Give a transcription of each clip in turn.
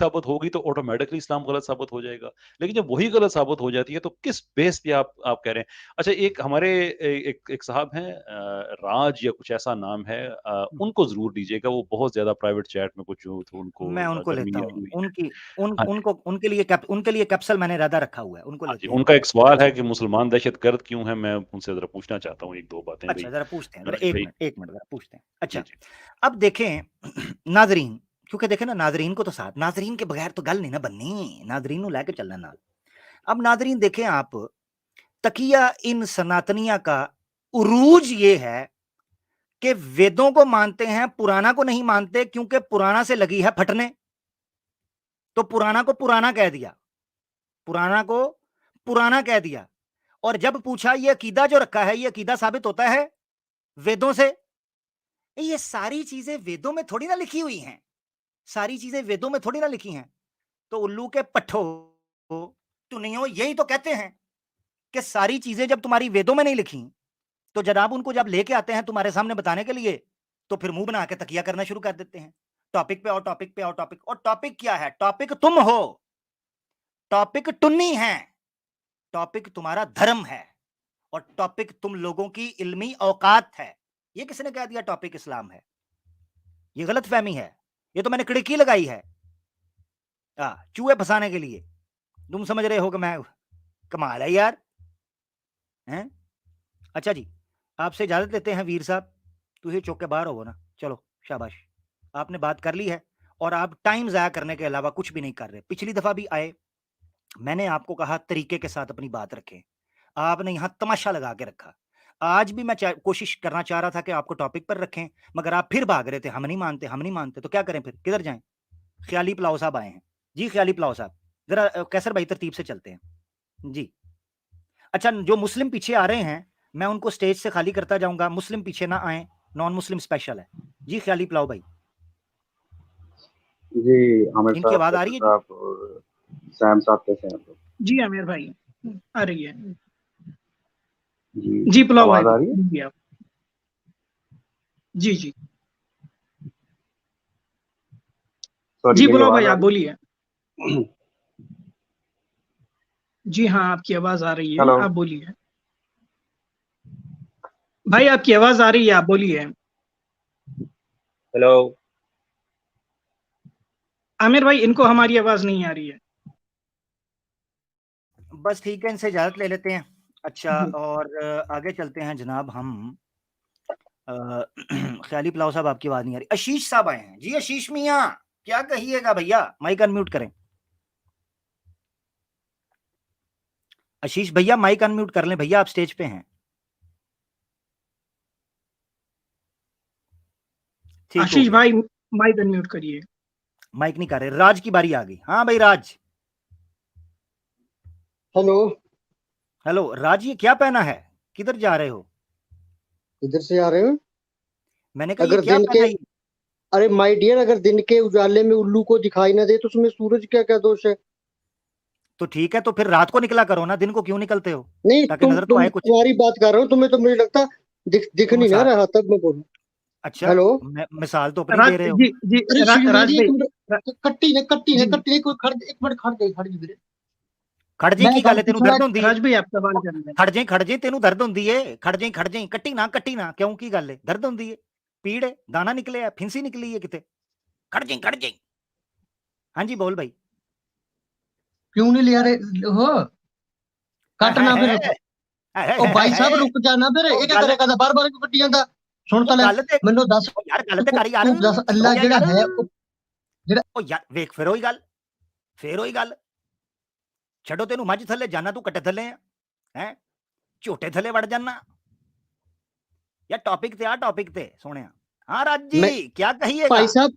साबित होगी तो ऑटोमेटिकली इस्लाम गलत साबित हो जाएगा। लेकिन जब वही गलत साबित हो जाती है तो किस बेस पे आप कह रहे हैं? अच्छा, एक हमारे एक साहब हैं, राज या कुछ ऐसा नाम है, उनको ज़रूर दीजिएगा, वो बहुत ज़्यादा प्राइवेट चैट में कुछ जो तो उनको मैं उनको गर्मी लेता आई हूँ, हुई है। हाँ जी। उनके लिए कैप्सूल मैंने इरादा रखा हुआ है, उनको हाँ जी, लेते हैं। उनका एक सवाल है अच्छा कि मुसलमान दहशतगर्द क्यों हैं? मैं उनसे ज़रा पूछना चाहता हूँ 1-2 बातें भई। अच्छा, जरा पूछते हैं, जरा राज भाई। एक मिनट जरा पूछते हैं। जी, अच्छा, जी। अब देखें नाज़रीन, क्योंकि देखें ना, नाज़रीन को तो साथ, नाज़रीन के बगैर तो गल नहीं ना बननी, नाज़रीन को लेके चलना नाल। अब नाज़रीन देखें आप, तकिया इन सनातनिया का उरूज ये है कि वेदों को मानते हैं, पुराना को नहीं मानते, क्योंकि पुराना से लगी है फटने। तो पुराना को पुराना कह दिया, पुराना को पुराना कह दिया। और जब पूछा ये अकीदा जो रखा है, ये अकीदा साबित होता है वेदों से। ये सारी चीजें वेदों में थोड़ी ना लिखी हुई हैं, सारी चीजें वेदों में थोड़ी ना लिखी हैं। तो उल्लू के पट्ठो, टुनियो यही तो कहते हैं कि सारी चीजें जब तुम्हारी वेदों में नहीं लिखी, तो जनाब उनको जब लेके आते हैं तुम्हारे सामने बताने के लिए, तो फिर मुंह बना के तकिया करना शुरू कर देते हैं। टॉपिक पे आओ, टॉपिक पे आओ, टॉपिक। और टॉपिक क्या है? टॉपिक तुम हो, टॉपिक टुन्नी है, टॉपिक तुम्हारा धर्म है, और टॉपिक तुम लोगों की इल्मी औकात है। ये किसने कह दिया टॉपिक इस्लाम है? ये गलत फहमी है, ये तो मैंने खिड़की लगाई है चूहे फंसाने के लिए। तुम समझ रहे हो कि मैं, कमाल है यार, हैं? अच्छा जी, आपसे इजाजत लेते हैं वीर साहब, तुझे चौक के बाहर हो ना, चलो शाबाश, आपने बात कर ली है और आप टाइम ज़ाया करने के अलावा कुछ भी नहीं कर रहे। पिछली दफ़ा भी आए, मैंने आपको कहा तरीके के साथ अपनी बात रखें, आपने यहाँ तमाशा लगा के रखा। आज भी मैं कोशिश करना चाह रहा था कि आपको टॉपिक पर रखें, मगर आप फिर भाग रहे थे, हम नहीं मानते, हम नहीं मानते। तो क्या करें फिर, किधर जाएं? ख्याली पुलाव साहब आए हैं जी, ख्याली पुलाव साहब, जरा कैसर भाई तरतीब से चलते हैं जी। अच्छा, जो मुस्लिम पीछे आ रहे हैं, मैं उनको स्टेज से खाली करता जाऊंगा, मुस्लिम पीछे ना आए, नॉन मुस्लिम स्पेशल है जी। ख्याली पुलाव भाई जी, आमिर इनकी साहब, आवाज आ कैसर रही है जी? साहब और सैम साहब कैसे हैं आप? जी आमिर भाई आ रही है जी, जी। पुलाव भाई आवाज आ रही है? बोलिए आप। जी जी सॉरी, जी, मेरी पुलाव आवाज भाई आ आप रही बोलिए। है? जी हाँ, आपकी आवाज आ रही है, हेलो। आप बोलिए भाई, आपकी आवाज आ रही है, आप बोलिए। हेलो। आमिर भाई, इनको हमारी आवाज नहीं आ रही है। बस ठीक है, इनसे इजाजत ले लेते हैं। अच्छा, जी। और आगे चलते हैं जनाब हम। ख्याली पुलाव साहब आपकी आवाज नहीं आ रही। आशीष साहब आए हैं जी, आशीष मियाँ, क्या कहिएगा भैया? माइक अनम्यूट करें। आशीष भैया माइक अनम्यूट कर लें भैया, आप स्टेज पे हैं। ठीक हो आशीष गया, भाई माइक अनम्यूट करिए। माइक नहीं कर रहे। राज की बारी आ गई। हाँ भाई राज। हेलो। हेलो राज, ये क्या पहना है, किधर जा रहे हो? इधर से आ रहे हो? मैंने कहा ये अगर क्या दिन पहना के, है? अरे माय डियर, अगर दिन के उजाले में उल्लू को दिखाई ना दे तो उसमें सूरज क्या क्या दोष है? तो ठीक है, तो फिर रात को निकला करो ना, दिन को क्यों निकलते हो? नहीं, ताकि नजर तो आए कुछ। तुम्हारी बात कर रहा हूँ, तुम्हें तो मुझे लगता दिख तो नहीं ना मिसाल, रहा, तब मैं बोलूँ। अच्छा हेलो। मिसाल तो अपनी राज दे रहे हो। जी जी अरे श्रीवास राज जी, भाई एक मिनट, कट्टी ने जी कोई खड़, एक मिनट खड़ जी मेरे। खड़ जी मैं की गल गल है, तेनू पूछना। दर्द होंदी है? राज भाई आप सवाल कर रहे हैं। खड़ जे तेनू दर्द होंदी है? खड़ जे, कट्टी ना, क्यों की गल है? दर्द होंदी है, पीड़ है, दाना निकले है, फिंसी निकली है किते? खड़ जे। हाँ जी बोल भाई। क्यों नहीं लिया रहे हो? काटना फिर। ओ भाई साहब रुक जाना फिर, ਉਹ एक ਗੱਲ करेगा बार बार क्यों कट्टी ਜਾਂਦਾ? सुन ਉਹ तो ले, ਗੱਲ ਤੇ मैनू दस, ਉਹ ਯਾਰ ਗੱਲ ਤੇ ਕਰ ਯਾਰ, तू दस ਕੀ ਹੋ अल्लाह ਗਿਆ जेड़ा ਯਾਰ? है जेड़ा। ਉਹ ਯਾਰ ਵੇਖ, ਫੇਰ ਉਹੀ ਗੱਲ ਛੱਡੋ, ਤੈਨੂੰ ਮੱਝ ਥੱਲੇ ਜਾਣਾ, ਤੂੰ ਕੱਟੇ ਥੱਲੇ ਆ ਹੈ, ਝੋਟੇ ਥੱਲੇ ਵੜ ਜਾਣਾ ਯਾਰ। टॉपिक ते आ, टॉपिक ते सोने। हाँ राज जी मैं क्या कहिएगा? भाई साहब,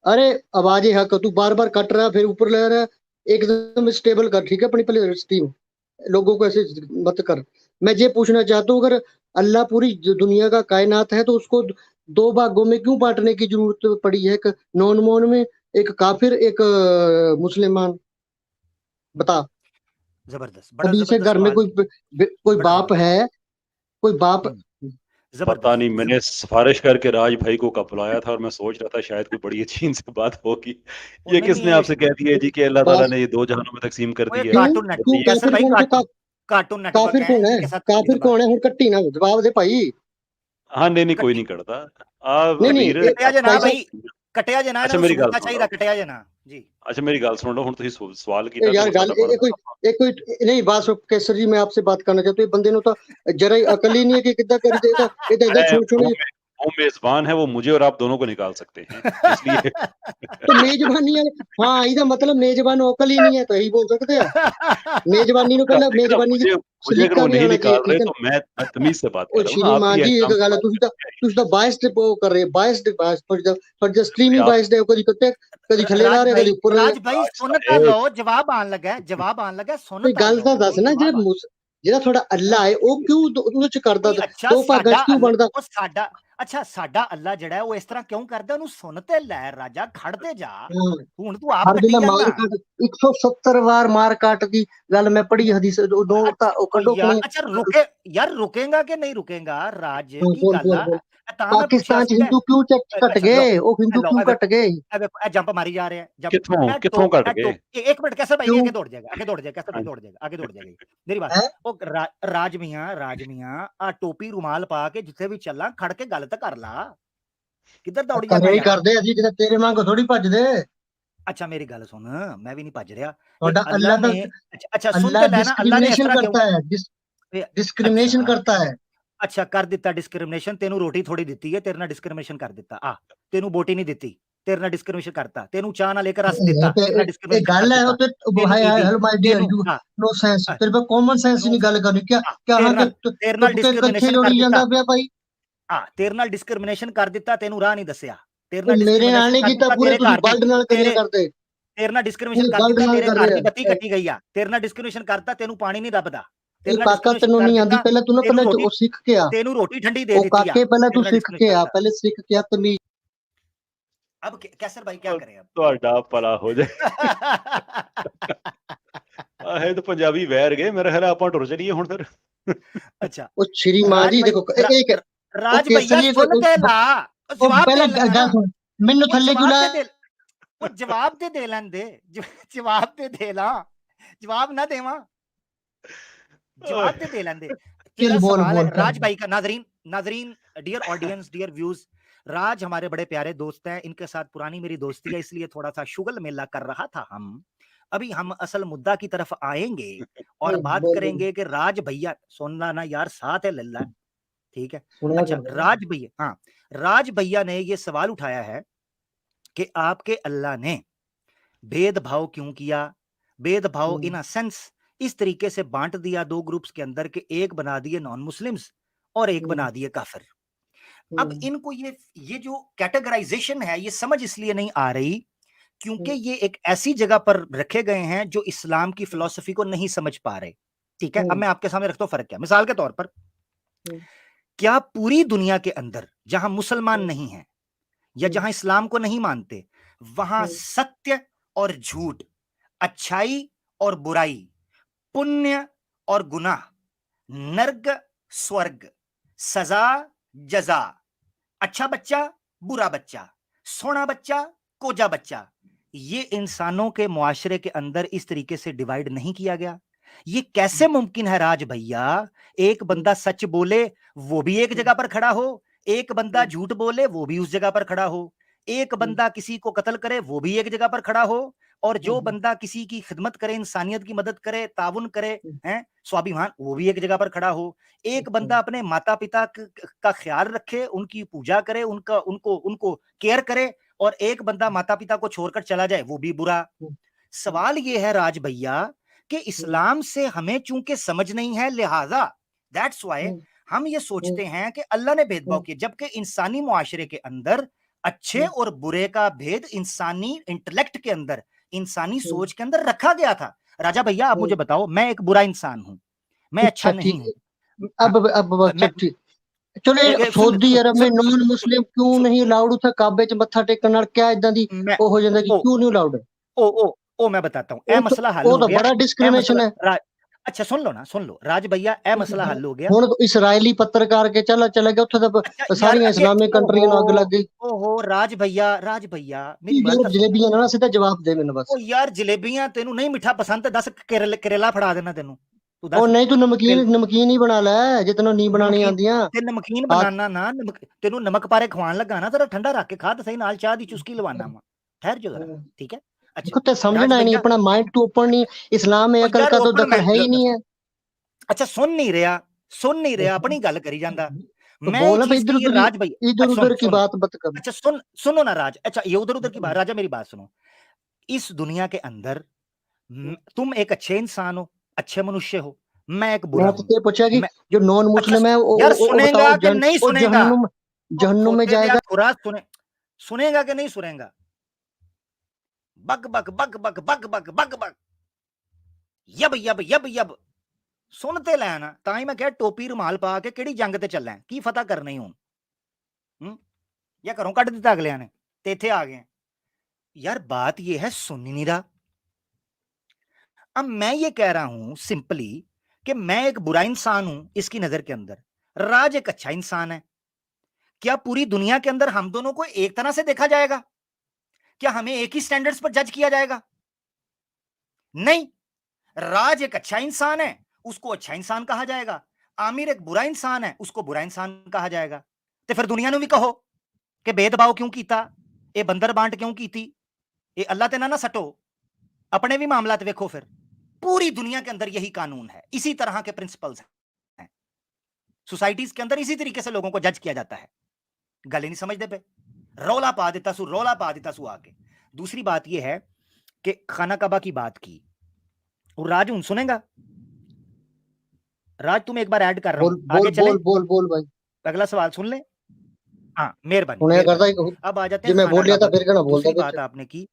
अरे आवाज ही हक, तू बार बार कट रहा है फिर ऊपर ले रहा है। एकदम स्टेबल कर, ठीक है, अपनी परिस्थिति में लोगों को ऐसे मत कर। मैं ये पूछना चाहता हूँ, अगर अल्लाह पूरी जो दुनिया का कायनात है तो उसको दो भागों में क्यों बांटने की जरूरत पड़ी है? एक नॉन मोन में, एक काफिर, एक मुसलमान, बता। जबरदस्त, बड़ा अभी से जबरदस्त घर में सवाल। कोई बड़ा बाप जबरदस्त। है, कोई बाप पता नहीं, जबरदस्त मैंने सिफारिश करके राज भाई को कब बुलाया था और मैं सोच रहा था शायद कोई बड़ी अच्छी इनसे बात होगी। ये नहीं नहीं किसने आपसे कह दिया जी कि अल्लाह ताला बस ने ये 2 जहानों में तकसीम कर वो दी एक है? कार्टून क्यों क्यों नेटवर्क कैसर काफिर भाई, कौन है कार्टून नेटवर्क काफिर है, कौन है इनके साथ सीधे काफिर बात कौन है करो। हुण कट्टी ना जवाब दे भाई हाँ, नहीं, नहीं, कोई कट्टी नहीं करता। आप नहीं नहीं वीर कटिया जे ना भाई साहब भाई, कटिया जे ना, अच्छा इन्हों मेरी गल सबूतना सुन चाहिए, लो। कटिया जे ना जी। अच्छा मेरी गल सुन लो, हुण तुसीं सवाल कीता यार चलो गल साडा ये बनदा कोई नहीं बात सुन केसर जी मैं आपसे बात करना चाहता हूँ बंदे ने तो जरा ही अकल ही नहीं है कि कितना कर दे ये तो मैं छुड़ छुड़ वो मेज़बान है, वो मुझे और आप दोनों को निकाल सकते हैं, इसलिए तो मेजबानी है हाँ ਇਹਦਾ मतलब मेजबान अकल ही नहीं है तो यही बोल सकते हैं मेजबानी ਨੂੰ का ਪਹਿਲਾਂ देखो मेजबानी मुझे ਦੀ मुझे अगर सलीका वो भी नहीं आना चाहिए निकाल रहे ठीक है तो मैं तमीज़ से बात ਉਹ कर रहा हूँ ना, ਸ਼੍ਰੀਮਾਨ आपकी ਜੀ ਇੱਕ एहतराम ਗੱਲ ਹੈ ਤੁਸੀਂ ਤਾਂ ਬਾਇਸਡ ਕਰ ਰਹੇ ਬਾਇਸਡ ਪਰ ਸਟ੍ਰੀਮਿੰਗ आप ਬਾਇਸਡ ਹੈ ਕਦੀ ਕੱਟੇ ਕਦੀ ਥੱਲੇ ਲਾ ਰਹੇ ਕਦੀ ਉੱਪਰ ਲਾ राज ਰਹੇ भाई राज सुन ता साहेब लो, जवाब आन लगा है, जवाब आन लगा है, सुन ਕੋਈ ता ਗੱਲ ਤਾਂ लो, ਦੱਸ ਨਾ जवाब आ- ਜਿਹੜਾ ਤੁਹਾਡਾ ਅੱਲਾ ਹੈ ਉਹ ਕਿਉਂ ਉਹਦੇ ਚ ਕਰਦਾ नहीं अच्छा ਦੋ ਭਾਗਾਂ साडा ਚ ਕਿਉਂ ਬਣਦਾ अल्लाह, ओ साडा अच्छा साडा अल्लाह जड़ा है वो इस तरह क्यों करदा, ओनू सुन ते लै राजा, खड़ ते जा, ਹਾਂ हुन तू आप ਹਰ कट्टी ਵੇਲੇ जाना। ਮਾਰ ਕੱਟ 170 ਵਾਰ ਮਾਰ ਕੱਟ ਦੀ ਗੱਲ ਮੈਂ ਪੜ੍ਹੀ ਹਦੀਸ ਦੋ ਤਾਂ अच्छा ਉਹ ओ ਕੱਢੋ यार, ਆਪਣੇ अच्छा रुके यार, रुकेगा कि नहीं रुकेगा राज की बोल गल बोल आ। बोल तां मैं पूछया पाकिस्तान च सी हिंदू क्यों घट अच्छा लो, गए वो हिंदू लो क्यों घट गए ए देखो ए जंप मारी जा रहे हैं, जंप कित्थों ए कित्थों घट ए गए? एक मिनट कैसर भाई क्यों आगे दौड़ जाएगा, आगे दौड़ जाएगा, कैसर भाई हाँ, दौड़ जाएगा, आगे दौड़ जाएगा। मेरी बात है ओ राज मियां आ टोपी रुमाल पा के जिथे भी चलना खड़ के गल तो कर ला, किधर दौड़ी जाना करे ही यार। करदे ਅਸੀਂ ਕਿਤੇ ਤੇਰੇ ਵਾਂਗੂ ਥੋੜੀ ਭੱਜਦੇ अच्छा मेरी गल सुन, मैं भी नहीं भज रहा कि ਤੁਹਾਡਾ अल्लाह अल्लाह ने, तो अच्छा अच्छा सुन अल्लाह ते लेना, अल्लाह ने इस डिस्क्रिमिनेशन तरह क्यों करता है ए, डिस्क्रिमिनेशन अच्छा करता है अच्छा कर दिता डिस्क्रिमिनेशन, तेनू रोटी थोड़ी दित्ती है, तेरे नाल डिस्क्रिमिनेशन कर दिता, आ तेनू बोटी नहीं दित्ती, तेरे नाल डिस्क्रिमिनेशन करता, तेनू चाह ना लेकर रस दिता, तेरे नाल एक डिस्क्रिमिनेशन कर गल है दिता, वो ते तेनू हाय हाय ईदी, हेलो माय डियर तेनू यू हाँ नो सेंस तेरे पे कॉमन सेंस नो नहीं गल करनी क्या क्या तेरे हां नाल के तेरे नाल तुके कच्छे डिस्क्रिमिनेशन कर जोड़ी दिता, ਜਾਂਦਾ ਪਿਆ ਭਾਈ हाँ तेरे नाल डिस्क्रिमिनेशन कर दिता, तेनू राह नहीं दसिया, तेरे ਉਹ नाल ਮੇਰੇ ਨਾਲ डिस्क्रिमिनेशन ਨਹੀਂ कर ਕੀਤਾ दिता, ਪੂਰੇ तेरे ਤੁਸੀਂ घर दी ਬਲਡ ਨਾਲ ਕਰਿਆ ਕਰਦੇ तेरे नाल डिस्क्रिमिनेशन ਤੁਸੀਂ कर ਬਲਡ दिता, ਨਾਲ तेरे ਕਰ घर ਰਹੇ दी बत्ती ਆ कटी गई आ, तेरे नाल डिस्क्रिमिनेशन करता, तेनू पानी नहीं लभदा, ਇਹ तेरे नाल ਕਾਕਾ डिस्क्रिमिनेशन ਤੈਨੂੰ कर ਨਹੀਂ ਆਂਦੀ दिता, ਪਹਿਲਾਂ ਤੂੰ ਨਾ तेनू ਪਹਿਲਾਂ रोटी ਉਹ ਸਿੱਖ के आ तेनू रोटी ठंडी दे ਉਹ दी आ, ਕਾਕੇ ਪਹਿਲਾਂ ਤੂੰ तेरे नाल ਸਿੱਖ के डिस्क्रिमिनेशन आ करता। ਪਹਿਲੇ ਸਿੱਖ के आ तमीज अब कैसर भाई क्या करें अब? ਤੁਹਾਡਾ ਭਲਾ ਹੋ ਜਾਏ। ਇਹ ਤਾਂ ਪੰਜਾਬੀ ਵੈਰ ਗਏ, ਮੇਰੇ ਖਿਆਲ ਆਪਾਂ ਟੁਰ ਚਲੀਏ ਹੁਣ ਫਿਰ। अच्छा ਉਹ श्रीमान राज जी भाई देखो एक ਉਹ राज भैया केसरी सुन ते ला, ਉਹ जवाब दे ਪਹਿਲਾਂ लेना ना, ਗੱਲ सुन ਮੈਨੂੰ वो ਥੱਲੇ ਕਿਉਂ जवाब ला दे वो जवाब दे लेन दे, जवाब दे ला, जवाब ना देवा, जवाब दे लेन दे। तेरा चल बोल सवाल बोल है राज भाई का, नाजरीन नाजरीन, डियर ऑडियंस, डियर व्यूज, राज हमारे बड़े प्यारे दोस्त हैं, इनके साथ पुरानी मेरी दोस्ती है, इसलिए थोड़ा सा शुगल मेला कर रहा था हम। अभी हम असल मुद्दा की तरफ आएंगे और बात बोल करेंगे कि राज भैया, सुनना ना यार, साथ है लल्ला, ठीक है। सुना अच्छा कर राज भैया, हाँ राज भैया ने ये सवाल उठाया है कि आपके अल्लाह ने भेदभाव क्यों किया, भेदभाव इन अ सेंस इस तरीके से बांट दिया दो ग्रुप्स के अंदर के एक बना दिए नॉन मुस्लिम्स और एक बना दिए काफिर। अब इनको ये जो कैटेगराइजेशन है ये समझ इसलिए नहीं आ रही क्योंकि ये एक ऐसी जगह पर रखे गए हैं जो इस्लाम की फिलॉसफी को नहीं समझ पा रहे, ठीक है। अब मैं आपके सामने रखता हूं फर्क क्या, मिसाल के तौर पर क्या पूरी दुनिया के अंदर जहां मुसलमान नहीं है या जहां इस्लाम को नहीं मानते, वहां सत्य और झूठ, अच्छाई और बुराई, पुण्य और गुनाह, नर्क स्वर्ग, सजा जजा, अच्छा बच्चा बुरा बच्चा, सोना बच्चा कोजा बच्चा, ये इंसानों के मुआशरे के अंदर इस तरीके से डिवाइड नहीं किया गया। ये कैसे मुमकिन है राज भैया, एक बंदा सच बोले वो भी एक जगह पर खड़ा हो, एक बंदा झूठ बोले वो भी उस जगह पर खड़ा हो, एक बंदा किसी को कत्ल करे वो भी एक जगह पर खड़ा हो, और जो बंदा किसी की खिदमत करे, इंसानियत की मदद करे, ताउन करे, हैं स्वाभिमान, वो भी एक जगह पर खड़ा हो, एक बंदा अपने माता पिता का ख्याल रखे, उनकी पूजा करे, उनका उनको उनको केयर करे, और एक बंदा माता पिता को छोड़कर चला जाए वो भी बुरा। सवाल ये है राज भैया कि इस्लाम से हमें चूंकि समझ नहीं है, लिहाजा दैट्स व्हाई हम ये सोचते हैं कि अल्लाह ने भेदभाव किया, जबकि इंसानी मुआशरे के अंदर अच्छे और बुरे का भेद इंसानी इंटेलेक्ट के अंदर, इंसानी सोच के अंदर रखा गया था। राजा भैया आप मुझे बताओ, मैं एक बुरा इंसान हूं, मैं अच्छा नहीं हूं, अब ठीक चलो सऊदी अरब में नॉन मुस्लिम क्यों नहीं अलाउड उठा काबे च मत्था टेकन नाल क्या इदां दी ओ हो जांदा कि क्यों नहीं अलाउड ओ मैं बताता हूं, ए मसला हल हो गया, बड़ा डिस्क्रिमिनेशन है। अच्छा सुन लो ना, सुन लो राज भैया, ए मसला हल हो गया। ਹੁਣ ਇਸराइली पत्रकार के चला चला गया ਉੱਥੇ ਤਾਂ अच्छा यार ਸਾਰੀਆਂ अगे इस्लामिक कंट्रियां ਨੂੰ ਅੱਗ ਲੱਗ गई। ओहो राज भैया मेरी ਕੀ बात ਯਾਰ तो सुन। ਜਲੇਬੀਆਂ ਨਾ ਸਿੱਧਾ ਜਵਾਬ ਦੇ ਮੈਨੂੰ ਬਸ। ओ यार जलेबियां तेनू नहीं मिठा पसंद, दस करेला फड़ा देना तेनू, तू ਉਹ दस ਨਹੀਂ ਤੂੰ ਨਮਕੀਨ ਹੀ ਬਣਾ ਲੈ ਜੇ ਤੈਨੂੰ ਨਹੀਂ ਬਣਾਣੀ नमकीन ਆਉਂਦੀਆਂ। ते नमकीन बनाना ना, तेनू नमक पारे खवान लगा ना, तेरा ठंडा रख के खा तो सही, नाल चाह दी चुस्की लवाना वा, ठहर जो जरा, ठीक है। अच्छा देखो ते राज समझना ही नहीं, भैया अपना माइंड टू ओपन नहीं, इस्लाम में ओ अकल यार का तो ओपन दखल है ही नहीं है। अच्छा सुन नहीं रहा, अपनी गल करी जांदा। तो मैं बोलना चीज की राज भैया, इधर अच्छा उधर की सुन, बात मत कर। अच्छा सुनो ना राज, अच्छा ये उधर उधर की बात, राजा मेरी बात सुनो। इस दुनिया के अंदर तुम एक अच्छे इंसान हो, अच्छे मनुष्य हो, मैं एक बुरा मैं हूं। तो पूछा कि मैं जो नॉन अच्छा मुस्लिम है यार वो सुनेगा बताओ कि नहीं वो सुनेगा, जहन्नुम में जाएगा। सुनेगा कि नहीं सुनेगा? Bug bug bug bug bug bug bug bug यब यब यब यब सुनते लैना, ताई मैं क्या टोपी रुमाल पा के केड़ी जंग ते चलना है, की फतह करनी हूं, या घरों कट दिता अगलिया ने ते इत्थे आ गए। यार बात ये है, सुन ही नहीं रहा। अब मैं ये कह रहा हूं सिंपली कि मैं एक बुरा इंसान हूं इसकी नजर के अंदर, राज एक अच्छा इंसान है। क्या पूरी दुनिया के अंदर हम दोनों को एक तरह से देखा जाएगा? क्या हमें एक ही स्टैंडर्ड्स पर जज किया जाएगा? नहीं, राज एक अच्छा इंसान है, उसको अच्छा इंसान कहा जाएगा। आमिर एक बुरा इंसान है, उसको बुरा इंसान कहा जाएगा। तो फिर दुनिया ने भी कहो कि भेदभाव क्यों कीता, ये बंदर बांट क्यों कीती, ये अल्लाह ते ना सटो, अपने भी मामला देखो। फिर पूरी दुनिया के अंदर यही कानून है, इसी तरह के प्रिंसिपल्स हैं। सोसाइटीज के अंदर इसी तरीके से लोगों को जज किया जाता है। गल ही नहीं समझते पे, रौला पा देता सू आके। दूसरी बात यह है कि खाना काबा की बात की, और राज हूं सुनेगा? राज तुम एक बार ऐड कर रहा हूं, आगे चले। बोल भाई, अगला सवाल सुन ले। हाँ मेहरबानी, उन्हें करता ही कहूं अब आ जाते जी हैं मैं खाना बोल लिया था काबा फिर की। क्या ना बोलता दूसरी कुछ। बात आपने की,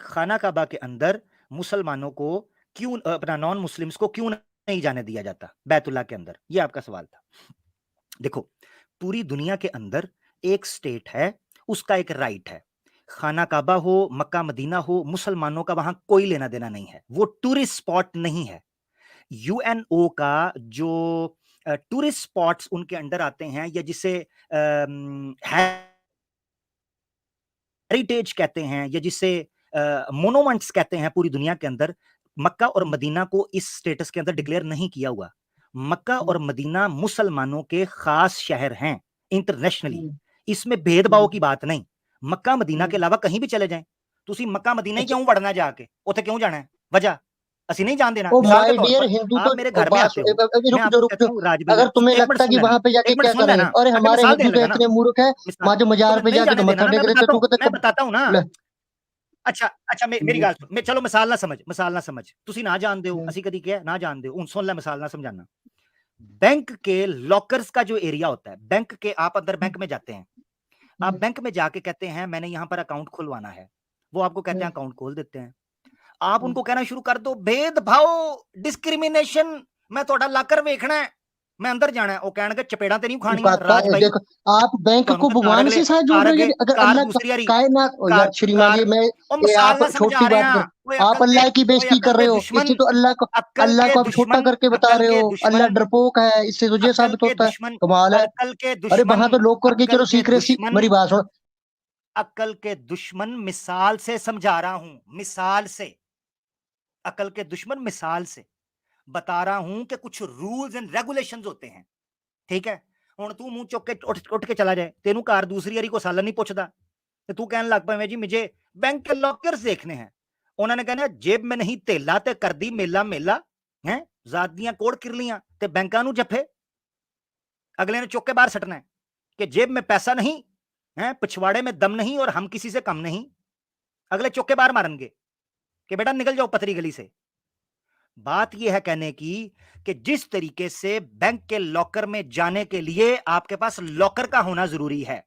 खाना काबा के अंदर मुसलमानों को क्यों, अपना नॉन मुस्लिम्स को क्यों नहीं जाने दिया जाता बैतुल्लाह के अंदर, यह आपका सवाल था। देखो पूरी दुनिया के अंदर एक स्टेट है, उसका एक राइट है, खाना काबा हो, मक्का मदीना हो, मुसलमानों का वहां कोई लेना देना नहीं है, वो टूरिस्ट स्पॉट नहीं है। यूएनओ का जो टूरिस्ट स्पॉट्स उनके अंडर आते हैं, या जिसे हेरिटेज कहते हैं, या जिसे मोनोमेंट्स कहते हैं, पूरी दुनिया के अंदर मक्का और मदीना को इस स्टेटस के अंदर डिक्लेयर नहीं किया हुआ। मक्का और मदीना मुसलमानों के खास शहर हैं इंटरनेशनली, इसमें भेदभाव की बात नहीं। मक्का मदीना के अलावा कहीं भी चले जाएं, तुसी मक्का मदीना ही क्यों वड़ना, जाके उथे क्यों जाना है, वजह असि नहीं जान देना। ओ मिसाल के माय तौर डियर पर हिंदू आप तो मेरे घर में आते हो, मैं रुक आपको जाओ कहता हूँ राज अगर भैया, तुम्हें एक मिनट लगता है सुन कि लेना, वहां पे जाके एक मिनट क्या सुन करें, लेना, अरे मैं हमारे मिसाल देने हिंदू तो लगा ना, इतने मूर्ख है, माँ जो मजार पे नहीं जाके जाने तो देना मत्था ना, टेक रहे तू मैं बताता हूँ ना। ले। अच्छा अच्छा मेरी गल सुन, चलो मिसाल ना समझ, तुसी ना जानते हो, असि कदी क्या ना जानते हो, हुन सुन ले मिसाल ना समझाना। बैंक के लॉकर्स का जो एरिया होता है, बैंक के, आप अंदर बैंक में जाते हैं, आप बैंक में जाके कहते हैं मैंने यहां पर अकाउंट खुलवाना है, वो आपको कहते हैं अकाउंट खोल देते हैं। आप उनको कहना शुरू कर दो भेदभाव, डिस्क्रिमिनेशन, मैं थोड़ा लाकर वेखना है, मैं अंदर जाना है, वो कहणगे चपेड़ा ते नहीं खानियां राज भाई। देखो आप बैंक को भगवान से साथ जोड़ रहे हो, अगर अल्लाह कायनात यार श्रीमान, मैं ये आप छोटी बात कर, आप अल्लाह की बेइज्जती कर रहे हो, इससे तो अल्लाह को आप छोटा करके बता रहे हो, अल्लाह डरपोक है, इससे तुझे साबित होता है, कमाल है। अरे वहां तो लोग करके चलो सीख रहे, मेरी बात सुन, अकल के दुश्मन मिसाल से समझा रहा हूं, मिसाल से, अकल के दुश्मन मिसाल से बता रहा हूं कि कुछ रूल्स एंड रेगुलेशंस होते हैं, ठीक है। हुण तू मुंह चुक के उठ के चला जाए, तेनू कार दूसरी बारी को सालन नहीं पूछदा, ते तू कहने लग पवे जी मुझे बैंक के लॉकर्स देखने हैं, उन्होंने कहना जेब में नहीं तेला ते कर दी मेला मेला है, जात दियां कोड़ किरलियां ते बैंकां नू जफे, अगले ने चुक के बाहर सटना है कि जेब में पैसा नहीं है, पिछवाड़े में दम नहीं, और हम किसी से कम नहीं, अगले चुक के बाहर मारेंगे कि बेटा निकल जाओ पथरी गली से। बात यह है कहने की कि जिस तरीके से बैंक के लॉकर में जाने के लिए आपके पास लॉकर का होना जरूरी है,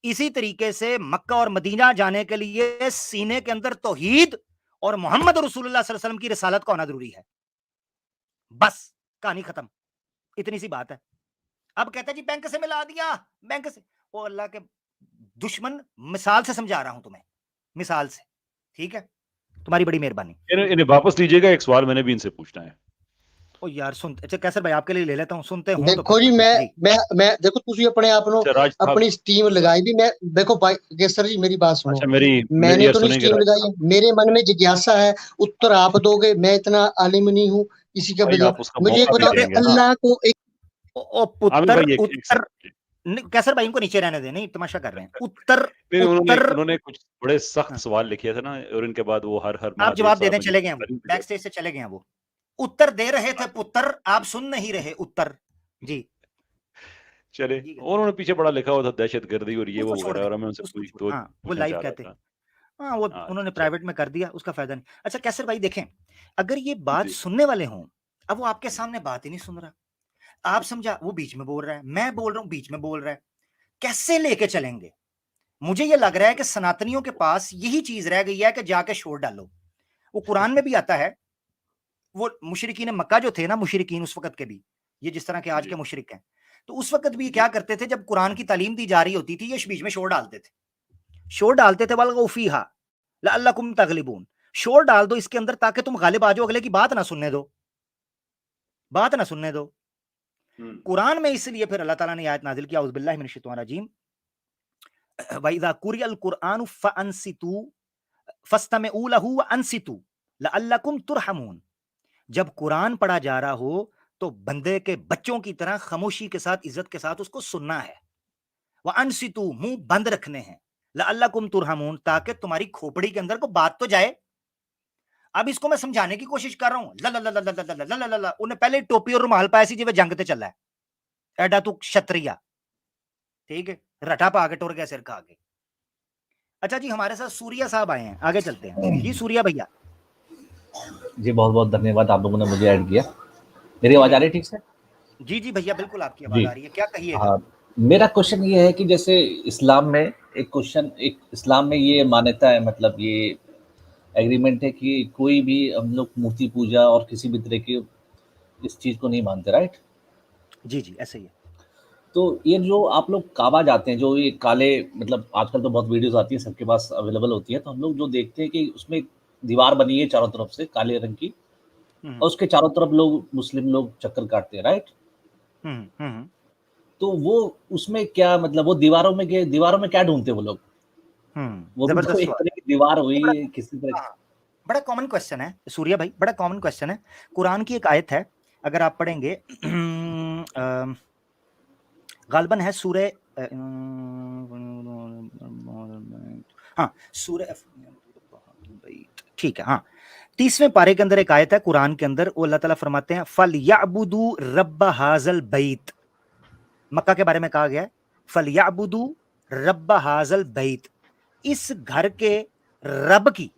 इसी तरीके से मक्का और मदीना जाने के लिए सीने के अंदर तौहीद और मोहम्मद रसूलुल्लाह सल्लल्लाहु अलैहि वसल्लम की रिसालत का होना जरूरी है। बस कहानी खत्म, इतनी सी बात है। अब कहते हैं जी बैंक से मिला दिया, बैंक से, वो अल्लाह के दुश्मन, मिसाल से समझा रहा हूं तुम्हें, मिसाल से, ठीक है। तुम्हारी बड़ी मेहरबानी। इन्हें वापस लीजिएगा, एक सवाल मैंने भी इनसे पूछना है। ओ यार सुन, अच्छा कैसर भाई आपके लिए ले लेता हूँ, सुनते हो तो देखो जी, मैं देखो तुझे अपने आप नो अच्छा राज साहब, अपनी स्टीम लगाई भी। मैं देखो भाई केसर जी मेरी बात सुनो, अच्छा मेरी मैंने यार तो नहीं सुनेंगे स्टीम राज लगाई साहब, है, मेरे मन में जिज्ञासा है, उत्तर आप दोगे, मैं इतना आलिम नहीं हूँ किसी का भाई बजा। आप उसका मुझे एक मौका भी बताओ कि देंगे ना। अल्लाह को एक ओ आमिर पुत्र भाई एक उत्तर, सेकंड, कैसर भाई इनको नीचे रहने दे, नहीं तमाशा कर रहे हैं। उत्तर नहीं उत्तर उन्होंने कुछ बड़े सख्त हाँ, सवाल लिखे थे ना, और इनके बाद वो हर आप महादेव जवाब दे साहब दें, ने चले गए वो तारीफ बैक स्टेज से चले गए वो। उत्तर दे रहे थे पुत्र, आप सुन नहीं रहे उत्तर। जी चले, जी और उन्होंने पीछे बड़ा लिखा हुआ था दहशतगर्दी और ये वो उसको छोड़ वगैरह, दें, और मैं उनसे उसको तो हाँ वो पूछना लाइव चाह रहा कहते हैं, था। हाँ वो हाँ, उन्होंने अच्छा प्राइवेट में कर दिया, उसका फायदा नहीं। अच्छा कैसर भाई देखें, अगर ये बात जी, सुनने वाले हों, अब वो आपके सामने बात ही नहीं सुन रहा, आप समझा, वो बीच में बोल रहा है, मैं बोल रहा हूँ बीच में बोल रहा है, कैसे लेके चलेंगे? मुझे ये लग रहा है कि सनातनियों के पास यही चीज रह गई है कि जाके शोर डालो। वो कुरान में भी आता है, वो मुशरिकीन मक्का जो थे ना, मुशरिकीन उस वक्त के भी, ये जिस तरह के आज जी, के मुशरिक हैं, तो उस वक्त भी क्या करते थे, जब कुरान की तालीम दी जा रही होती थी, ये बीच में शोर डालते थे, शोर डालते थे, वलगौ फीहा लअल्लकुम तगलिबून, शोर डाल दो इसके अंदर ताकि तुम गालिब आ जाओ, अगले की बात ना सुनने दो, बात ना सुनने दो। कुरान में इसलिए फिर अल्लाह ताला ने आयत नाजिल किया, औज़ु बिल्लाहि मिनश शैतानिर रजीम, वइज़ा कुरिअल कुरआनु फअनसितू फस्तमिऊ लहू व अनसितू लअल्लकुम तुरहमून। जब कुरान पढ़ा जा रहा हो तो बंदे के बच्चों की तरह खामोशी के साथ, इज्जत के साथ उसको सुनना है। व अनसितू, मुंह बंद रखने हैं, लअल्लकुम तुरहमून, ताकि तुम्हारी खोपड़ी के अंदर को बात तो जाए। अब इसको मैं समझाने की कोशिश कर रहा हूं, ला उन्हें पहले टोपी और रुमाल पाया सी जिवे जंग ते चला है, एडा तू क्षत्रिया, ठीक है, रटा पा के टुर गया सिर खा के। अच्छा जी, हमारे साथ सूर्या साहब आए हैं, आगे चलते हैं जी। सूर्या भैया जी, बहुत बहुत धन्यवाद, आप लोगों ने मुझे ऐड किया। मेरी आवाज आ रही है ठीक से? जी जी भैया बिल्कुल आपकी आवाज जी, आ रही है, क्या कहिएगा? हाँ, मेरा क्वेश्चन ये है कि जैसे इस्लाम में एक इस्लाम में ये मान्यता है, मतलब ये एग्रीमेंट है कि कोई भी हम लोग मूर्ति पूजा और किसी भी तरह की इस चीज को नहीं मानते, राइट? जी जी ऐसे ही है। तो ये जो आप लोग काबा जाते हैं, जो ये काले, मतलब आजकल तो बहुत वीडियोस आती है, सबके पास अवेलेबल होती है, तो हम लोग जो देखते हैं कि उसमें एक दीवार बनी है चारों तरफ से काले रंग की, और उसके चारों तरफ लोग, मुस्लिम लोग चक्कर काटते हैं, राइट? तो वो उसमें क्या मतलब, वो दीवारों में क्या ढूंढते हैं वो लोग? वो भी तो जबरदस्त एक सवाल, तरह की दीवार ये बड़ा हुई किसी तरह की। हाँ, बड़ा कॉमन क्वेश्चन है सूर्या भाई, बड़ा कॉमन क्वेश्चन है। कुरान की एक आयत है, अगर आप पढ़ेंगे गालबन है सूरे हाँ सूरे, ठीक है, हाँ 30वें पारे के अंदर एक आयत है कुरान के अंदर, वो अल्लाह ताला फरमाते हैं फल याबुदू रब्ब हाजल बैत। मक्का के बारे में कहा गया है फल याबुदू रब्ब हाजल बैत, इस घर के रब की,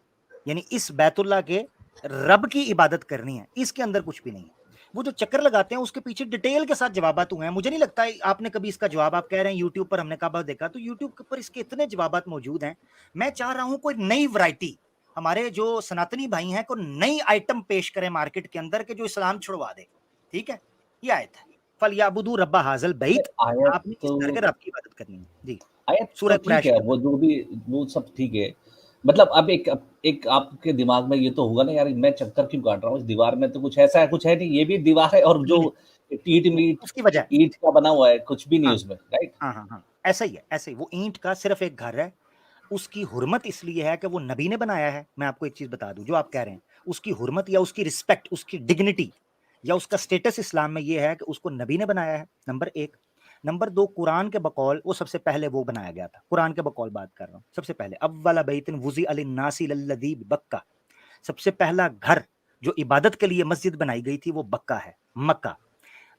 यानी इस बैतुल्लाह के रब की इबादत करनी है, इसके अंदर कुछ भी नहीं है। वो जो चक्कर लगाते हैं उसके पीछे डिटेल के साथ जवाबात हुए हैं, मुझे नहीं लगता आपने कभी इसका जवाब, आप कह रहे हैं यूट्यूब पर हमने काबा देखा, तो यूट्यूब पर इसके इतने जवाबात मौजूद हैं। मैं चाह रहा हूं कोई नई वैरायटी, हमारे जो सनातनी भाई हैं को नई आइटम पेश करें मार्केट के अंदर के जो इस्लाम छुड़वा दे। ठीक है, ये आयत है फल याबुदू रब्बा हाजल बैत, आयत आपने इस घर के रब की इबादत करनी है जी। आयत तो सूरह ठीक कुरैश है, के वो जो भी वो सब ठीक है, मतलब अब एक आपके दिमाग में ये तो होगा ना, यार मैं चक्कर क्यों काट रहा हूँ, इस दीवार में तो कुछ ऐसा है, कुछ है नहीं, ये भी दीवार है, और जो उसकी वजह ईंट का बना हुआ है, कुछ भी नहीं हाँ, उसमें, राइट? हाँ ऐसा ही है, ऐसे ही वो ईंट का सिर्फ एक घर है, उसकी हुर्मत इसलिए है कि वो नबी ने बनाया है। मैं आपको एक चीज बता दूं, जो आप कह रहे हैं उसकी हुर्मत या उसकी रिस्पेक्ट, उसकी डिग्निटी या उसका स्टेटस इस्लाम में ये है कि उसको नबी ने बनाया है, नंबर एक। नंबर दो, कुरान के बकौल वो सबसे पहले वो बनाया गया था, कुरान के बकौल बात कर रहा हूँ, सबसे पहले अव्वल बैतिन वुज़ि लिन्नासि लल्लज़ी बक्का, सबसे पहला घर जो इबादत के लिए मस्जिद बनाई गई थी वो बक्का है, मक्का।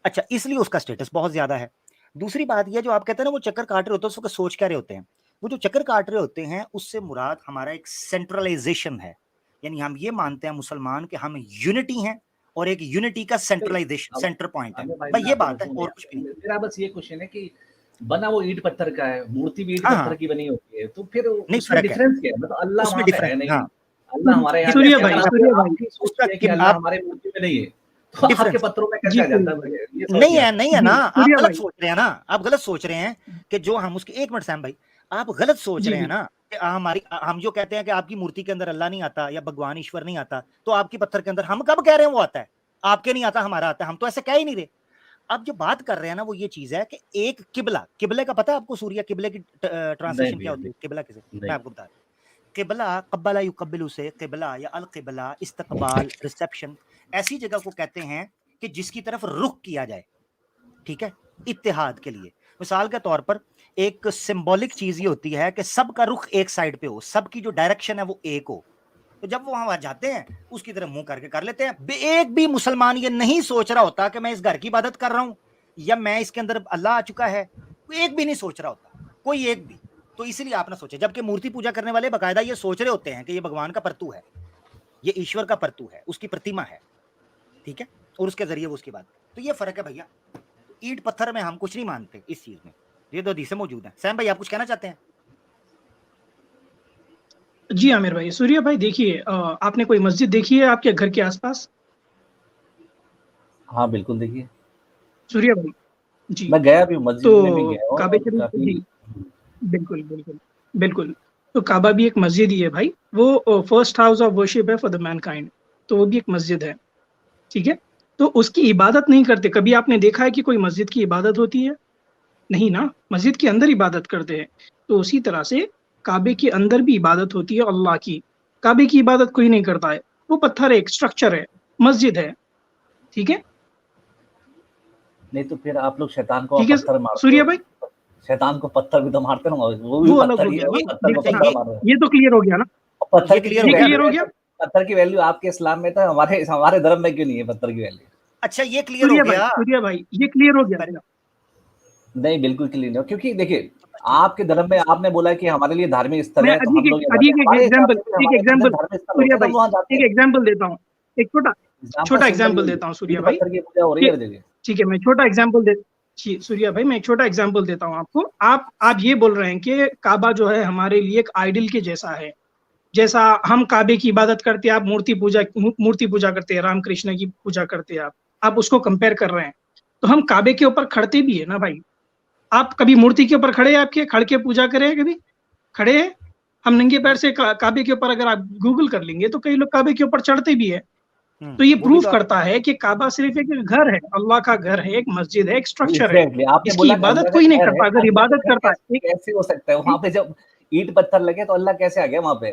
अच्छा, इसलिए उसका स्टेटस बहुत ज्यादा है। दूसरी बात यह, जो आप कहते हैं ना वो चक्कर काट रहे होते हैं, उसको सोच क्या रहे होते हैं, वो जो चक्कर काट रहे होते हैं उससे मुराद हमारा एक सेंट्रलाइजेशन है, यानी हम ये मानते हैं मुसलमान कि हम यूनिटी हैं और एक यूनिटी का सेंट्रलाइजेशन सेंटर पॉइंट है, भाई ये बात है और कुछ भी नहीं। मेरा बस ये क्वेश्चन है कि बना वो ईंट पत्थर का है, मूर्ति भी ईंट हाँ, पत्थर की बनी होती है, तो फिर नहीं उसमें फर्क है, डिफरेंस क्या है? मतलब अल्लाह उसमें वहाँ पे है डिफरेंस नहीं, हाँ, अल्लाह हमारे यहाँ सूर्य है, भाई, अगर सूर्य भाई, आपकी सोच है कि अल्लाह हमारे मूर्ति में नहीं है, तो आपके डिफरेंस पत्रों में कैसे जी आ जाता सूर्य है? भाई, ये समझ नहीं नहीं है, आता। नहीं है ना, जी आप सूर्य गलत भाई, सोच रहे हैं ना, आप गलत सोच रहे हैं कि जो हम उसके, एक मिनट सैम भाई, आप गलत सोच जी रहे हैं जी ना हमारी हम जो कहते हैं कि आपकी मूर्ति के अंदर अल्लाह नहीं आता या भगवान ईश्वर नहीं आता, तो आपकी पत्थर के अंदर हम कब कह रहे हैं वो आता है? आपके नहीं आता, हमारा आता है। हम तो ऐसे कह ही नहीं रहे। अब जो बात कर रहे हैं ना वो ये चीज है कि एक किबला, किबले का पता है आपको? सूर्य किबले की ट्रांसलेशन क्या होती है? किबला किसे? मैं आपको बता रहा हूं। किबला, कब्बला युकब्बिलु से किबला या अल किबला, इस्तकबाल, रिसेप्शन, ऐसी जगह को कहते हैं कि जिसकी तरफ रुख किया जाए, ठीक है, इत्तेहाद के लिए। मिसाल के तौर पर एक सिंबॉलिक चीज ये होती है कि सबका रुख एक साइड पे हो, सबकी जो डायरेक्शन है वो एक हो। तो जब वो वहां जाते हैं उसकी तरफ मुंह करके कर लेते हैं। एक भी मुसलमान ये नहीं सोच रहा होता कि मैं इस घर की इबादत कर रहा हूं या मैं इसके अंदर अल्लाह आ चुका है, एक भी नहीं सोच रहा होता, कोई एक भी। तो इसलिए आप ना सोचे, जबकि मूर्ति पूजा करने वाले बाकायदा ये सोच रहे होते हैं कि ये भगवान का परतू है, ये ईश्वर का परतू है, उसकी प्रतिमा है, ठीक है, और उसके जरिए वो उसकी बात। तो ये फर्क है भैया। ईंट पत्थर में हम कुछ नहीं मानते इस चीज में, ये दो हदीसें मौजूद हैं। सैम भाई आप कुछ कहना चाहते हैं? जी आमिर भाई, सूर्य भाई देखिए, आपने कोई मस्जिद देखी है आपके घर के आसपास? हाँ बिल्कुल, देखिए सूर्य भाई जी, मैं गया भी हूँ, मस्जिद में भी तो गया हूँ काबे और शरीफ काफी जी, बिल्कुल बिल्कुल बिल्कुल। तो काबा भी एक मस्जिद ही है भाई, वो फर्स्ट हाउस ऑफ वर्शिप है फॉर द मैनकाइंड, तो वो भी एक मस्जिद है, ठीक है। तो उसकी इबादत नहीं करते। कभी आपने देखा है कि कोई मस्जिद की इबादत होती है? नहीं ना, मस्जिद के अंदर इबादत करते हैं। तो उसी तरह से काबे के अंदर भी इबादत होती है अल्लाह की। काबे की इबादत कोई नहीं करता है, वो पत्थर है, एक स्ट्रक्चर है, मस्जिद है, ठीक है। नहीं तो फिर आप लोग शैतान को ठीक है पत्थर मारते सूर्य हो, भाई, शैतान को पत्थर भी तो मारते ना, वो भी वो अलग पत्थर हो ही गया। है, वो ये पत्थर को देखिए, पत्थर मार रहे हैं। ये तो क्लियर हो गया ना, पत्थर ये की क्लियर क्यों हो गया। क्लियर हो गया। पत्थर की वैल्यू आपके इस्लाम में तो हमारे धर्म में क्यों नहीं है पत्थर की वैल्यू? अच्छा ये क्लियर हो गया। सूर्य भाई ये क्लियर हो गया। नहीं बिल्कुल क्लियर नहीं हो, क्योंकि देखिए आपके धर्म में आपने बोला कि हमारे लिए धार्मिक स्थल मैं है, तो हम लोग अभी एक एग्जांपल धार्मिक स्थल होता सूर्य है, तो भाई, हम वहाँ जाते एक हैं। एग्जांपल देता हूँ, एक छोटा एग्जांपल देता हूँ सूर्य भाई। पत्थर की पूजा हो रही है हर जगह। ठीक है, मैं छोटा एग्जांपल दे जी, सूर्या भाई मैं एक छोटा एग्जांपल देता हूँ आपको। आप ये बोल रहे हैं कि काबा जो है हमारे लिए एक आइडल के जैसा है, जैसा हम काबे की इबादत करते हैं, आप मूर्ति पूजा करते हैं, राम कृष्ण की पूजा करते हैं, आप उसको कंपेयर कर रहे हैं। तो हम काबे के ऊपर खड़ते भी है ना भाई। आप कभी मूर्ति के ऊपर खड़े हैं? आपके खड़ के पूजा करे हैं कभी? खड़े हैं? हम नंगे पैर से काबे के ऊपर, अगर आप गूगल कर लेंगे तो कई लोग काबे के ऊपर चढ़ते भी है। तो ये प्रूफ करता है कि काबा सिर्फ एक घर है, अल्लाह का घर है, एक मस्जिद है, एक स्ट्रक्चर है। इसकी इबादत कोई नहीं करता। अगर इबादत करता है, कैसे हो सकता है वहाँ पे जब ईंट पत्थर लगे तो अल्लाह कैसे आ गया वहाँ पे?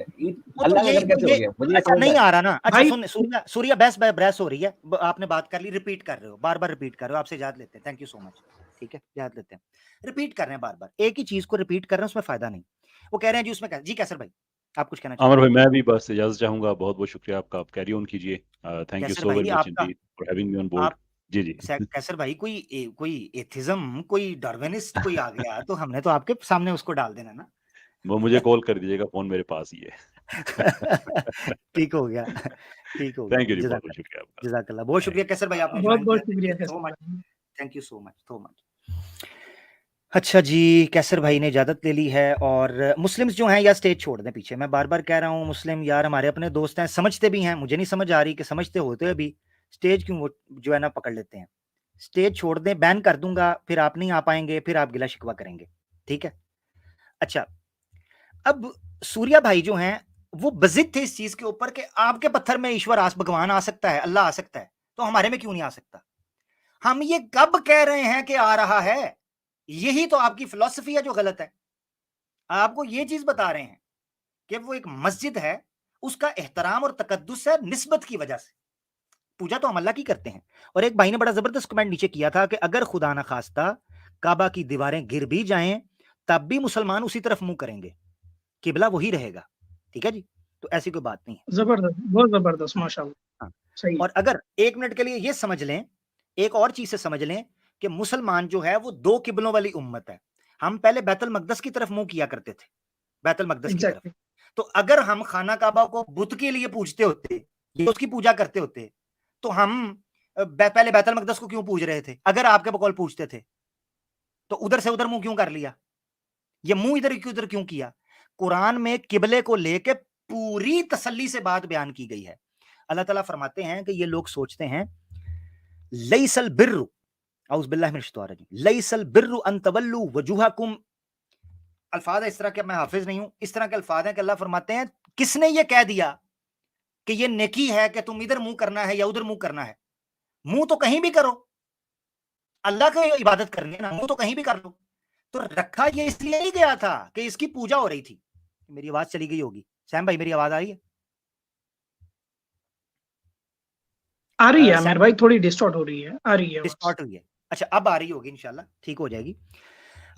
अल्लाह का घर कैसे हो गया? मुझे अच्छा नहीं आ रहा ना। अच्छा भाई, सुन सूर्या बहस हो रही है, आपने बात कर ली, रिपीट कर रहे हो, बार बार रिपीट कर रहे हो। आपसे इजाजत लेते हैं, थैंक यू सो मच, ठीक है, इजाजत लेते हैं। रिपीट कर रहे हैं बार बार, एक ही चीज को रिपीट कर रहे हैं, उसमें फायदा नहीं। वो कह रहे हैं जी उसमें जी कैसर भाई आप कुछ कहना आमिर भाई मैं भी बस इजाजत चाहूंगा, बहुत बहुत शुक्रिया आपका, आप कैरी ऑन कीजिए। थैंक यू कैसर सो भाई वेरी मच आपका, Indeed for having me on board. आप जी जी कैसर भाई कोई एथिज्म, कोई डार्विनिस्ट कोई आ गया तो हमने तो आपके सामने उसको डाल देना ना। वो मुझे कॉल कर दीजिएगा, फोन मेरे पास ही है। ठीक हो गया, ठीक हो गया। थैंक यू जी, बहुत बहुत शुक्रिया आपका। जज़ाकल्लाह, बहुत शुक्रिया कैसर भाई, आपने बहुत ज्वाइन बहुत किया। शुक्रिया सो कैसर मच, भाई। Thank you so much. अच्छा जी, कैसर भाई ने इजाजत ले ली है। और मुस्लिम्स जो हैं या स्टेज छोड़ दें पीछे। मैं बार बार कह रहा हूँ, मुस्लिम यार हमारे अपने दोस्त हैं, समझते भी हैं, मुझे नहीं समझ आ रही कि समझते होते हुए भी स्टेज क्यों वो जो है ना पकड़ लेते हैं। स्टेज छोड़ दें, बैन कर दूंगा, फिर आप नहीं आ पाएंगे, फिर आप गिला शिकवा करेंगे, ठीक है। अच्छा, अब सूर्या भाई जो हैं वो बजिद थे इस चीज के ऊपर कि आपके पत्थर में ईश्वर भगवान आ सकता है, अल्लाह आ सकता है, तो हमारे में क्यों नहीं आ सकता? हम ये कब कह रहे हैं कि आ रहा है? यही तो आपकी फिलॉसफी है जो गलत है। आपको ये चीज बता रहे हैं कि वो एक मस्जिद है, उसका एहतराम और तकद्दुस है निस्बत की वजह से। पूजा तो हम अल्लाह की करते हैं। और एक भाई ने बड़ा जबरदस्त कमेंट नीचे किया था कि अगर खुदा ना खास्ता काबा की दीवारें गिर भी जाएं तब भी मुसलमान उसी तरफ मुंह करेंगे, किबला वही रहेगा, ठीक है जी। तो ऐसी कोई बात नहीं है। जबरदस्त, बहुत जबरदस्त, माशाल्लाह। हाँ। सही। और अगर एक मिनट के लिए ये समझ लें, एक और चीज से समझ लें कि मुसलमान जो है वो दो किबलों वाली उम्मत है। हम पहले बैतुल मकदस की तरफ मुंह किया करते थे, बैतुल मकदस की तरफ। तो अगर हम खाना काबा को बुत के लिए पूजते होते, ये उसकी पूजा करते होते, तो हम पहले बैतुल मकदस को क्यों पूज रहे थे? अगर आपके बकौल पूछते थे तो उधर से उधर मुंह क्यों कर लिया? ये मुंह इधर की उधर क्यों किया? कुरान में किबले को लेके पूरी तसल्ली से बात बयान की गई है। अल्लाह ताला फरमाते हैं कि ये लोग सोचते हैं लैसल बिर्रु, औज़ बिल्लाहि मिनश शैतानिर रजीम, लैसल बिर्रु अन तवल्लु वजुहकुम अल्फाज है इस तरह के, मैं हाफिज नहीं हूं, इस तरह के अल्फाज हैं कि अल्लाह फरमाते हैं किसने ये कह दिया कि ये नेकी है कि तुम इधर मुंह करना है या उधर मुंह करना है? मुंह तो कहीं भी करो, अल्लाह की इबादत करनी है ना, मुंह तो कहीं भी कर लो। तो रखा ये इसलिए नहीं गया था कि इसकी पूजा हो रही थी। मेरी आवाज चली गई होगी, सैम भाई मेरी आवाज आ रही है? आ रही है सैम आमिर भाई, थोड़ी डिस्टॉर्ट हो रही है, आ रही है आवाज। डिस्टॉर्ट हुई है, अच्छा अब आ रही होगी, इंशाल्लाह ठीक हो जाएगी।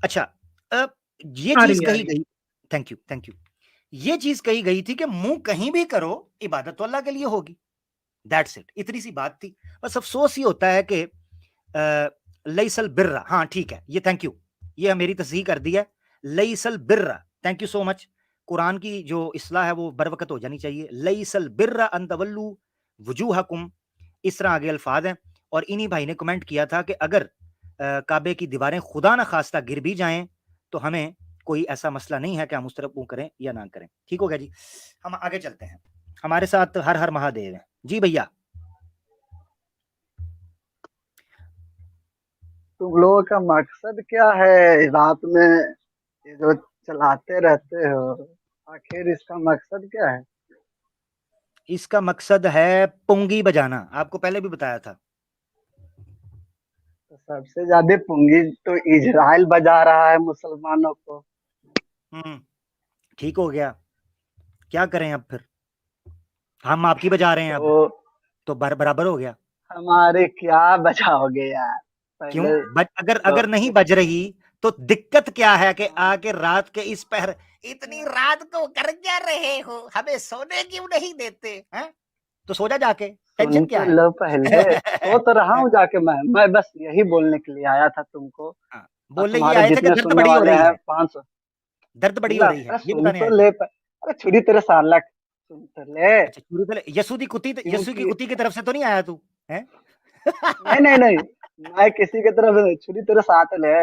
अच्छा ये आ चीज रही है, आ कही रही है। गई, थैंक यू थैंक यू, ये चीज कही गई थी कि मुंह कहीं भी करो, इबादत तो अल्लाह के लिए होगी, दैट्स इट, इतनी सी बात थी। बस अफसोस ही होता है कि लईसल बिर्रा, हाँ ठीक है, ये थैंक यू, ये मेरी तस्दीक कर दी है, लईसल बिर्रा, thank you so much. Quran की जो इस्लाह है वो बर वक्त हो जानी चाहिए। लईसल बिर्रा अन तवल्लू वजूहकुम, इस तरह आगे अल्फाज हैं। और इन्हीं भाई ने कमेंट किया था कि अगर काबे की दीवारें खुदा ना खास्ता गिर भी जाएं तो हमें कोई ऐसा मसला नहीं है कि हम उस तरफ मुंह करें या ना करें। ठीक हो गया जी, हम आगे चलते हैं। हमारे साथ हर हर महादेव है जी भैया। तुम लोगों का मकसद क्या है रात में ये जो चलाते रहते हो, आखिर इसका मकसद क्या है? इसका मकसद है पुंगी बजाना, आपको पहले भी बताया था। तो सबसे ज्यादा पुंगी तो इजराइल बजा रहा है मुसलमानों को। ठीक हो गया, क्या करें अब फिर, हम आपकी बजा रहे हैं तो बराबर हो गया। हमारे क्या बजाओगे यार? क्यों अगर नहीं बज रही तो दिक्कत क्या है कि आके रात के इस पहर, इतनी रात को कर क्या रहे हो, हमें सोने क्यों नहीं देते हैं? तो सो जा जाके, टेंशन क्या है? लो पहले सो तो रहा हूँ जाके, मैं बस यही बोलने के लिए आया था तुमको। बोलने ये आए थे कि दर्द बड़ी हो रही है, 500 दर्द बड़ी हो रही है, ये बताने तो ले। अरे छुरी तेरे सालक, सुन तो ले। अच्छा छुरी तो ले, यसू की कुत्ती की तरफ से तो नहीं आया तू हैं? नहीं मैं किसी की तरफ नहीं, छुरी तेरे साथ ले।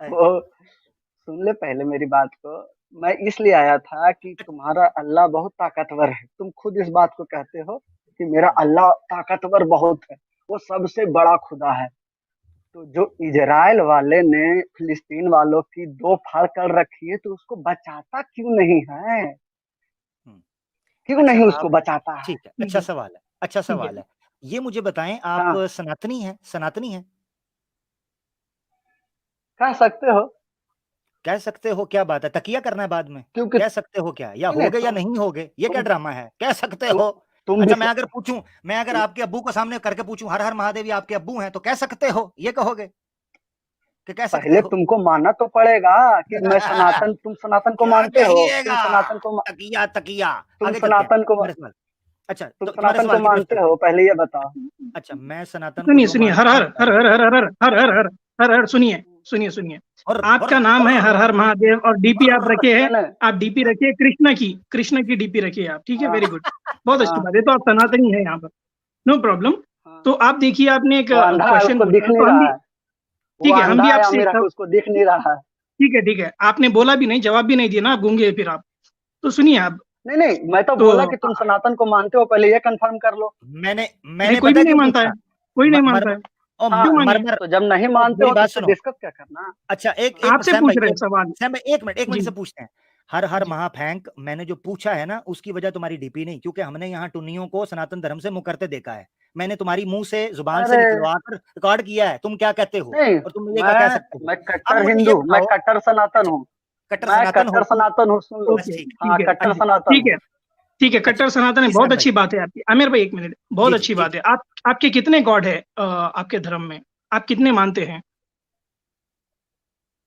वो सुन ले पहले मेरी बात को। मैं इसलिए आया था कि तुम्हारा अल्लाह बहुत ताकतवर है, तुम खुद इस बात को कहते हो कि मेरा अल्लाह ताकतवर बहुत है, वो सबसे बड़ा खुदा है। तो जो इजराइल वाले ने फिलिस्तीन वालों की 2 फाड़ कर रखी है, तो उसको बचाता क्यों नहीं है? क्यों नहीं उसको बचाता है? ठीक है, अच्छा सवाल है, अच्छा सवाल है। ये मुझे बताएं, आप सनातनी हैं? सनातनी हैं? कह सकते हो, क्या बात है, तकिया करना है बाद में, कह सकते हो क्या, या हो गए या नहीं हो गए, ये क्या ड्रामा है? कह सकते हो। अच्छा मैं अगर आपके अब्बू को सामने करके पूछूं हर हर महादेव आपके अब्बू हैं, तो कह सकते हो, ये कहोगे कि कह सकते पहले हो? तुमको मानना तो पड़ेगा कि मैं सनातन, तुम सनातन को मानते हो, तुम सनातन को तकिया तुम सनातन को अच्छा तुम सनातन को मानते हो, पहले ये बताओ। अच्छा मैं सनातन, सुनिए हर हर सुनिए आपका नाम है हर हर महादेव और डीपी आप रखे हैं, आप डीपी रखिए कृष्ण की डीपी रखिए आप, ठीक है, वेरी गुड, बहुत अच्छी बात है। तो आप सनातनी है यहाँ पर, नो प्रॉब्लम। तो आप देखिए आपने एक क्वेश्चन पूछा, ठीक है, हम भी आपसे उसको दिख नहीं रहा है, ठीक है, आपने बोला भी नहीं, जवाब भी नहीं दिया ना, आप गूंगे फिर आप। तो सुनिए आप, नहीं मैं तो बोला कि तुम सनातन को मानते हो, पहले ये कंफर्म कर लो। मैंने कोई भी नहीं मानता है, कोई नहीं मानता है। तो जब नहीं मानते हो तो डिस्कस क्या करना? अच्छा एक आपसे पूछ रहे सवाल, एक मिनट से पूछते हैं। हर हर महाफैंक मैंने जो पूछा है ना, उसकी वजह तुम्हारी डीपी नहीं, क्योंकि हमने यहाँ टुन्नियों को सनातन धर्म से मुंह करते देखा है। मैंने तुम्हारी मुंह से जुबान से निकलवा कर रिकॉर्ड किया है, तुम क्या कहते हो और तुम ये क्या कह सकते हो? मैं कट्टर हिंदू, मैं कट्टर सनातन हूँ, कट्टर सनातन हो, सुन लो, कट्टर सनातन, ठीक है, कट्टर सनातन है, बहुत अच्छी बात है आपकी। आमिर भाई एक मिनट, बहुत अच्छी बात है। आपके कितने गॉड है आपके धर्म में, आप कितने मानते हैं?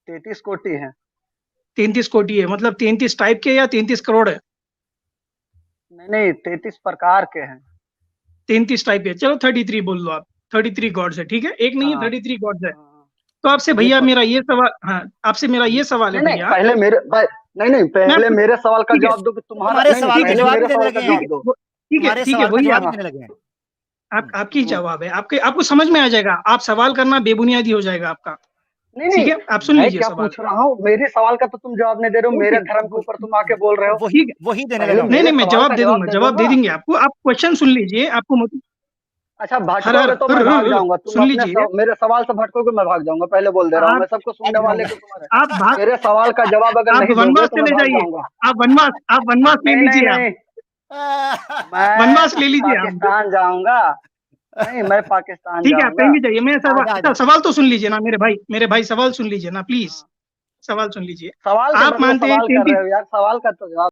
33 कोटि है। 33 कोटि है, मतलब 33 टाइप के या 33 करोड़ है? नहीं 33 प्रकार के हैं। 33 टाइप के, चलो 33 बोल लो आप, 33 गॉड्स है, ठीक है, एक नहीं है, 33 गॉड्स है। तो आपसे भैया मेरा ये सवाल, हाँ आपसे मेरा ये सवाल है भैया, पहले मेरे पहले मेरे सवाल का जवाब दो कि तुम्हारे सवाल का जवाब दो। ठीक है, वही आपकी जवाब है, आपको समझ में आ जाएगा, आप सवाल करना बेबुनियादी हो जाएगा आपका। ठीक है, आप सुन लीजिए सवाल। पूछ रहा हूँ, मेरे सवाल का तो तुम जवाब नहीं दे रहे हो, मेरे धर्म के ऊपर तुम आके बोल रहे हो। वही देने लगा। नहीं मैं जवाब दे दूंगा, जवाब दे देंगे आपको, आप क्वेश्चन सुन लीजिए, आपको अच्छा भटकोगे तो मैं भाग जाऊंगा, तुम सुन अपने लीजिए, मेरे सवाल से भटकोगे मैं भाग जाऊंगा, पहले बोल दे रहा हूँ मैं, सबको सुनने वाले को तुम्हारे आप भाग, मेरे सवाल का जवाब अगर आप नहीं दोगे वनवास तो मैं चले भाग जाइए, जाऊंगा। आप वनवास ले नहीं नहीं लीजिए, आप नहीं, मैं वनवास ले लीजिए आप। पाकिस्तान जाऊंगा, नहीं मैं पाकिस्तान ठीक है, आप जाऊंगा। कहीं भी जाइए, मैं आजा, आजा। अच्छा सवाल तो सुन लीजिए ना मेरे भाई सवाल सुन लीजिए ना प्लीज, सवाल सुन लीजिए। सवाल के आप बदले मानते हैं सवाल कर 33 रहे हो यार, सवाल का तो जवाब